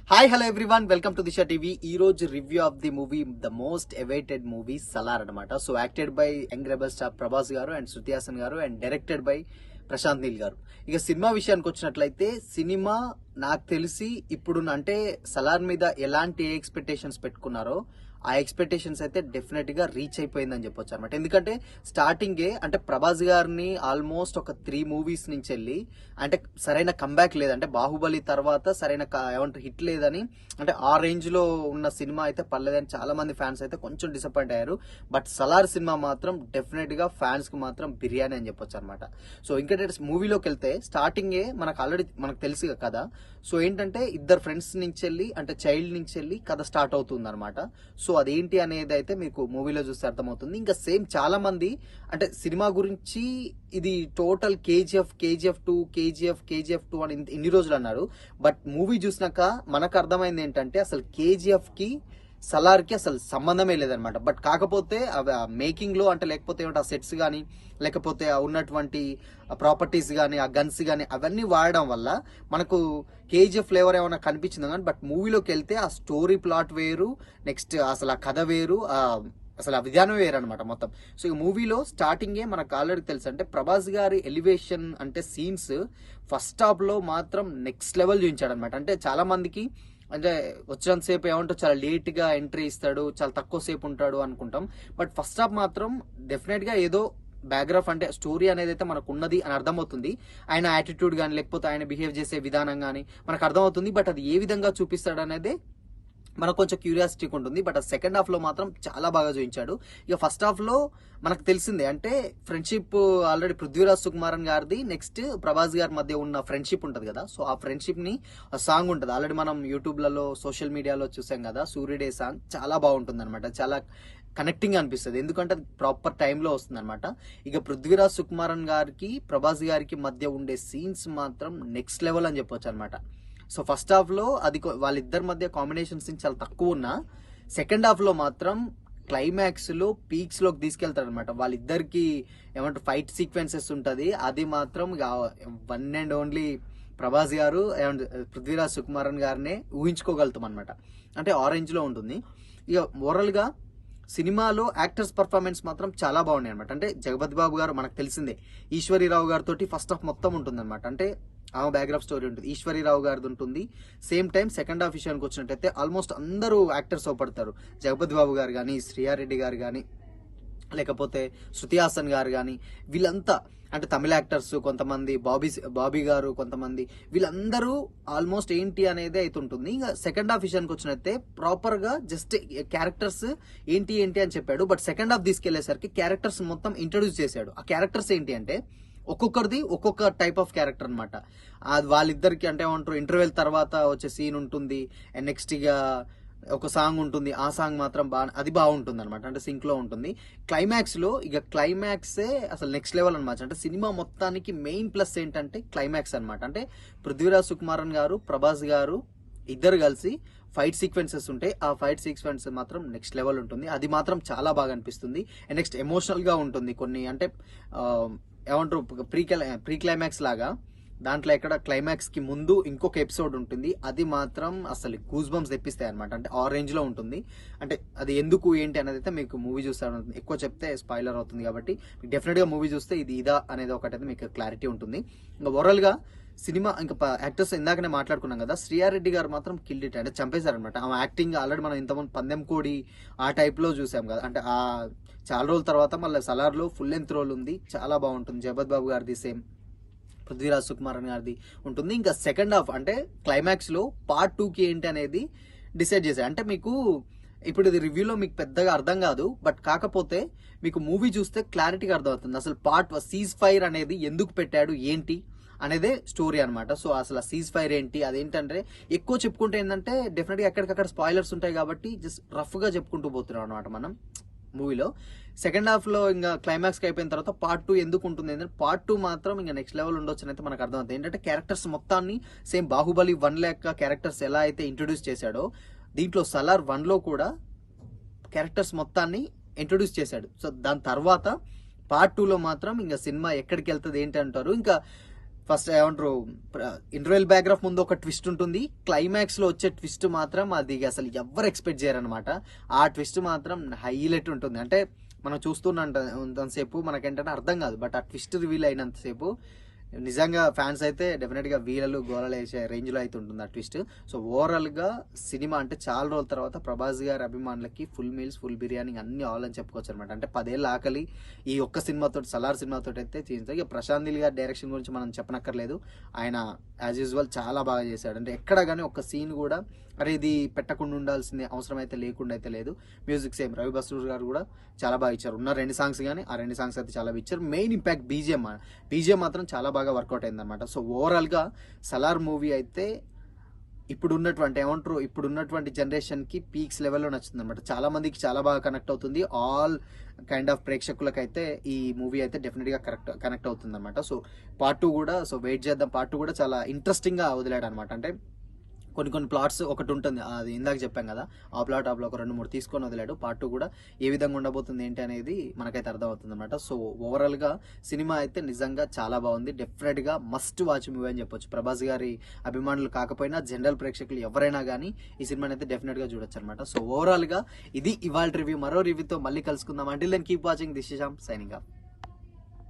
Hi hello everyone, welcome to Disha TV. ఈ రోజు review of the movie, the most awaited movie Salaar అనమాట. So acted by young rebel star Prabhas garu and Shruti Haasan garu and directed by Prashanth Neel garu. ఇక cinema విషయానికి వచ్చినట్లయితే cinema నాకు తెలిసి ఇప్పుడు అంటే సలార్ మీద ఎలాంటి ఎక్స్పెక్టేషన్స్ పెట్టుకున్నారో ఆ ఎక్స్పెక్టేషన్స్ అయితే డెఫినెట్ గా రీచ్ అయిపోయిందని చెప్పొచ్చు అనమాట. ఎందుకంటే స్టార్టింగే అంటే ప్రభాస్ గారిని ఆల్మోస్ట్ ఒక 3 మూవీస్ నుంచి వెళ్ళి అంటే సరైన కంబ్యాక్ లేదంటే బాహుబలి తర్వాత సరైన ఏమంటారు హిట్ లేదని అంటే ఆ రేంజ్ లో ఉన్న సినిమా అయితే పర్లేదని చాలా మంది ఫ్యాన్స్ అయితే కొంచెం డిసప్పాయింట్ అయ్యారు. బట్ సలార్ సినిమా మాత్రం డెఫినెట్ గా ఫ్యాన్స్ కి మాత్రం బిర్యానీ అని చెప్పొచ్చు అనమాట. సో ఇంకా మూవీలోకి వెళ్తే స్టార్టింగే మనకు తెలుసు కదా. సో ఏంటంటే ఇద్దరు ఫ్రెండ్స్ నుంచి వెళ్ళి అంటే చైల్డ్ నుంచి వెళ్ళి కథ స్టార్ట్ అవుతుంది అనమాట. సో అదేంటి అనేది అయితే మీకు మూవీలో చూస్తే అర్థమవుతుంది. ఇంకా సేమ్ చాలా మంది అంటే సినిమా గురించి ఇది టోటల్ కేజీఎఫ్ 2 అని ఇన్ని రోజులు అన్నారు. బట్ మూవీ చూసినాక మనకు అర్థమైంది ఏంటంటే అసలు కేజీఎఫ్ కి సలార్ కి అసలు సంబంధమే లేదనమాట. బట్ కాకపోతే మేకింగ్ లో అంటే లేకపోతే ఏమంటే ఆ సెట్స్ కానీ లేకపోతే ఉన్నటువంటి ప్రాపర్టీస్ కానీ ఆ గన్స్ కానీ అవన్నీ వాడడం వల్ల మనకు కేజీఎఫ్ ఫ్లేవర్ ఏమైనా కనిపించింది కానీ బట్ మూవీలోకి వెళ్తే ఆ స్టోరీ ప్లాట్ వేరు, నెక్స్ట్ అసలు ఆ కథ వేరు, అసలు ఆ విధానం వేరు అనమాట మొత్తం. సో ఈ మూవీలో స్టార్టింగే మనకు ఆల్రెడీ తెలుసు అంటే ప్రభాస్ గారి ఎలివేషన్ అంటే సీన్స్ ఫస్ట్ హాఫ్ లో మాత్రం నెక్స్ట్ లెవెల్ చూపించాడు అనమాట. అంటే చాలా మందికి అంటే వచ్చినంతసేపు ఏమంటారు చాలా లేట్ గా ఎంట్రీ ఇస్తాడు, చాలా తక్కువ సేపు ఉంటాడు అనుకుంటాం. బట్ ఫస్ట్ హాఫ్ మాత్రం డెఫినెట్ గా ఏదో బ్యాక్గ్రౌండ్ అంటే స్టోరీ అనేది అయితే మనకు ఉన్నది అని అర్థమవుతుంది. ఆయన యాటిట్యూడ్ కానీ లేకపోతే ఆయన బిహేవ్ చేసే విధానం కానీ మనకు అర్థమవుతుంది. బట్ అది ఏ విధంగా చూపిస్తాడు అనేది మనకు కొంచెం క్యూరియాసిటీ ఉంటుంది. బట్ ఆ సెకండ్ హాఫ్ లో మాత్రం చాలా బాగా చూపించాడు. ఇక ఫస్ట్ హాఫ్ లో మనకు తెలిసిందే అంటే ఫ్రెండ్షిప్ ఆల్రెడీ పృథ్వీరాజ్ సుకుమారన్ గారిది నెక్స్ట్ ప్రభాస్ గారి మధ్య ఉన్న ఫ్రెండ్షిప్ ఉంటది కదా. సో ఆ ఫ్రెండ్షిప్ ని సాంగ్ ఉంటది ఆల్రెడీ మనం యూట్యూబ్లలో సోషల్ మీడియాలో చూసాం కదా. సూర్యుడే సాంగ్ చాలా బాగుంటుంది అనమాట, చాలా కనెక్టింగ్ అనిపిస్తుంది ఎందుకంటే అది ప్రాపర్ టైంలో వస్తుంది అనమాట. ఇక పృథ్వీరాజ్ సుకుమారన్ గారికి ప్రభాస్ గారికి మధ్య ఉండే సీన్స్ మాత్రం నెక్స్ట్ లెవెల్ అని చెప్పొచ్చు అనమాట. సో ఫస్ట్ హాఫ్ లో అది వాళ్ళిద్దరి మధ్య కాంబినేషన్ సీన్స్ చాలా తక్కువ ఉన్నా సెకండ్ హాఫ్ లో మాత్రం క్లైమాక్స్ లో పీక్స్ లోకి తీసుకెళ్తారు అనమాట. వాళ్ళిద్దరికి ఏమంటారు ఫైట్ సీక్వెన్సెస్ ఉంటది, అది మాత్రం వన్ అండ్ ఓన్లీ ప్రభాస్ గారు పృథ్వీరాజ్ సుకుమారన్ గారినే ఊహించుకోగలుగుతాం అనమాట. అంటే ఆరెంజ్ లో ఉంటుంది. ఇక ఓవరాల్ గా సినిమాలో యాక్టర్స్ పర్ఫార్మెన్స్ మాత్రం చాలా బాగున్నాయి అనమాట. అంటే జగపతి బాబు గారు మనకు తెలిసిందే, ఈశ్వరీరావు గారితో ఫస్ట్ హాఫ్ మొత్తం ఉంటుంది అనమాట. అంటే ఆమె బ్యాక్గ్రౌండ్ స్టోరీ ఉంటుంది, ఈశ్వరీరావు గారిది ఉంటుంది. సేమ్ టైం సెకండ్ హాఫ్ విషయానికి వచ్చినట్టయితే ఆల్మోస్ట్ అందరూ యాక్టర్స్ అవపడతారు. జగపతి బాబు గారు కానీ, శ్రీయారెడ్డి గారు కానీ, లేకపోతే శృతి హాసన్ గారు కానీ, వీళ్ళంతా అంటే తమిళ యాక్టర్స్ కొంతమంది, బాబీ గారు కొంతమంది, వీళ్ళందరూ ఆల్మోస్ట్ ఏంటి అనేది అయితే ఉంటుంది. ఇంకా సెకండ్ హాఫ్ విషయానికి వచ్చినట్టే ప్రాపర్ గా జస్ట్ క్యారెక్టర్స్ ఏంటి అని చెప్పాడు. బట్ సెకండ్ హాఫ్ తీసుకెళ్లేసరికి క్యారెక్టర్స్ మొత్తం ఇంట్రొడ్యూస్ చేశాడు. ఆ క్యారెక్టర్స్ ఏంటి అంటే ఒక్కొక్కరిది ఒక్కొక్క టైప్ ఆఫ్ క్యారెక్టర్ అనమాట. వాళ్ళిద్దరికి అంటే ఏమంటారు ఇంటర్వెల్ తర్వాత వచ్చే సీన్ ఉంటుంది అండ్ నెక్స్ట్ ఇక ఒక సాంగ్ ఉంటుంది, ఆ సాంగ్ మాత్రం అది బాగుంటుంది అనమాట. అంటే సింక్ లో ఉంటుంది. క్లైమాక్స్ లో ఇక క్లైమాక్సే అసలు నెక్స్ట్ లెవెల్ అనమాట. అంటే సినిమా మొత్తానికి మెయిన్ ప్లస్ ఏంటంటే క్లైమాక్స్ అనమాట. అంటే పృథ్వీరాజ్ సుకుమారన్ గారు ప్రభాస్ గారు ఇద్దరు కలిసి ఫైట్ సీక్వెన్సెస్ ఉంటాయి. ఆ ఫైట్ సీక్వెన్స్ మాత్రం నెక్స్ట్ లెవెల్ ఉంటుంది, అది మాత్రం చాలా బాగా అనిపిస్తుంది. అండ్ నెక్స్ట్ ఎమోషనల్ గా ఉంటుంది కొన్ని అంటే ఏమంటారు ప్రీ క్లైమాక్స్ లాగా. దాంట్లో ఎక్కడ క్లైమాక్స్ కి ముందు ఇంకొక ఎపిసోడ్ ఉంటుంది, అది మాత్రం అసలు గూస్ బంప్స్ తెప్పిస్తాయి అనమాట. అంటే ఆ రేంజ్ లో ఉంటుంది. అంటే అది ఎందుకు ఏంటి అనేది అయితే మీకు మూవీ చూస్తే ఎక్కువ చెప్తే స్పాయిలర్ అవుతుంది కాబట్టి డెఫినెట్ గా మూవీ చూస్తే ఇది ఇదా అనేది ఒకటైతే మీకు క్లారిటీ ఉంటుంది. ఇంకా ఓవరాల్ గా సినిమా ఇంకా యాక్టర్స్ ఇందాకనే మాట్లాడుకున్నాం కదా, శ్రీయారెడ్డి గారు మాత్రం కిల్ ఇట్ అంటే చంపేశారనమాట. ఆమె యాక్టింగ్ ఆల్రెడీ మనం ఇంతమంది పందెం కోడి ఆ టైప్ లో చూసాం కదా. అంటే ఆ చాలా రోజుల తర్వాత మళ్ళీ సలార్ లో ఫుల్ లెంత్ రోల్ ఉంది, చాలా బాగుంటుంది. జగపతి బాబు గారిది సేమ్, పృథ్వీరాజ్ సుకుమారన్ గారిది ఉంటుంది. ఇంకా సెకండ్ హాఫ్ అంటే క్లైమాక్స్ లో పార్ట్ 2కి ఏంటి అనేది డిసైడ్ చేశారు. అంటే మీకు ఇప్పుడు ఇది రివ్యూలో మీకు పెద్దగా అర్థం కాదు, బట్ కాకపోతే మీకు మూవీ చూస్తే క్లారిటీగా అర్థమవుతుంది అసలు పార్ట్ సీజ్ ఫైర్ అనేది ఎందుకు పెట్టాడు ఏంటి అనేదే స్టోరీ అనమాట. సో అసలు సీజ్ ఫైర్ ఏంటి అదేంటంటే ఎక్కువ చెప్పుకుంటే ఏంటంటే డెఫినెట్ గా ఎక్కడికక్కడ స్పాయిలర్స్ ఉంటాయి కాబట్టి జస్ట్ రఫ్ గా చెప్పుకుంటూ పోతున్నాం అనమాట మనం మూవీలో. సెకండ్ హాఫ్ లో ఇంకా క్లైమాక్స్ కి అయిపోయిన తర్వాత పార్ట్ 2 ఎందుకు ఉంటుంది అంటే పార్ట్ 2 మాత్రం ఇంకా నెక్స్ట్ లెవెల్ ఉండొచ్చు అని అయితే మనకు అర్థమవుతుంది. ఏంటంటే క్యారెక్టర్స్ మొత్తాన్ని సేమ్ బాహుబలి 1 లెక్క క్యారెక్టర్స్ ఎలా అయితే ఇంట్రొడ్యూస్ చేశాడో దీంట్లో సలార్ 1 లో కూడా క్యారెక్టర్స్ మొత్తాన్ని ఇంట్రొడ్యూస్ చేశాడు. సో దాని తర్వాత పార్ట్ 2 లో మాత్రం ఇంకా సినిమా ఎక్కడికి వెళ్తుంది ఏంటి అంటారు. ఇంకా ఫస్ట్ ఏమంటారు, ఇంటర్వెల్ బ్యాక్గ్రాఫ్ ముందు ఒక ట్విస్ట్ ఉంటుంది, క్లైమాక్స్ లో వచ్చే ట్విస్ట్ మాత్రం అది అసలు ఎవరు ఎక్స్పెక్ట్ చేయరనమాట. ఆ ట్విస్ట్ మాత్రం హైలైట్ ఉంటుంది. అంటే మనం చూస్తున్నంతసేపు మనకేంటంటే అర్థం కాదు, బట్ ఆ ట్విస్ట్ రివీల్ అయినంతసేపు నిజంగా ఫ్యాన్స్ అయితే డెఫినెట్ గా వీలలు గోలలు వేసే రేంజ్ లో అయితే ఉంటుంది ఆ ట్విస్ట్. సో ఓవరాల్ గా సినిమా అంటే చాలా రోజుల తర్వాత ప్రభాస్ గారి అభిమానులకి ఫుల్ మీల్స్, ఫుల్ బిర్యానీ అన్ని ఆల్ అని చెప్పుకోవచ్చు అనమాట. అంటే 10 ఏళ్ళ ఆకలి ఈ ఒక్క సినిమాతో, సలార్ సినిమాతో అయితే చేయించారు. ఇక ప్రశాంత్ నీల్ గారి డైరెక్షన్ గురించి మనం చెప్పనక్కర్లేదు. ఆయన యాజ్ యూజువల్ చాలా బాగా చేశాడు. అంటే ఎక్కడ కానీ ఒక్క సీన్ కూడా అరే ఇది పెట్టకుండా ఉండాల్సింది అవసరం అయితే లేకుండా అయితే లేదు. మ్యూజిక్ సేమ్ రవి బస్రూర్ గారు కూడా చాలా బాగా ఇచ్చారు. ఉన్న 2 సాంగ్స్ కానీ ఆ 2 సాంగ్స్ అయితే చాలా బాగా ఇచ్చారు. మెయిన్ ఇంపాక్ట్ బీజిఎం మాత్రం చాలా బాగా వర్కౌట్ అయింది అనమాట. సో ఓవరాల్ గా సలార్ మూవీ అయితే ఇప్పుడున్నటువంటి జనరేషన్ కి పీక్స్ లెవెల్లో నచ్చుతుంది అనమాట. చాలా మందికి చాలా బాగా కనెక్ట్ అవుతుంది. ఆల్ కైండ్ ఆఫ్ ప్రేక్షకులకైతే ఈ మూవీ అయితే డెఫినెట్ గా కనెక్ట్ అవుతుంది అనమాట. సో పార్ట్ 2 కూడా, సో వెయిట్ చేద్దాం. పార్ట్ 2 కూడా చాలా ఇంట్రెస్టింగ్ గా వదిలాడు అనమాట. అంటే కొన్ని ప్లాట్స్ ఒకటి ఉంటుంది, అది ఇందాక చెప్పాం కదా, ఆ ప్లాట్ ఒక 2-3 తీసుకొని వదిలాడు. పార్ట్ 2 కూడా ఏ విధంగా ఉండబోతుంది ఏంటి అనేది మనకైతే అర్థం అవుతుంది అనమాట. సో ఓవరాల్ గా సినిమా అయితే నిజంగా చాలా బాగుంది. డెఫినెట్ గా మస్ట్ వాచ్ మూవీ అని చెప్పొచ్చు. ప్రభాస్ గారి అభిమానులు కాకపోయినా జనరల్ ప్రేక్షకులు ఎవరైనా కానీ ఈ సినిమాని అయితే డెఫినెట్ గా చూడొచ్చు అనమాట. సో ఓవరాల్ గా ఇది ఇవాళ రివ్యూ. మరో రివ్యూతో మళ్ళీ కలుసుకుందాం. Until then keep watching. This is Shyam signing of.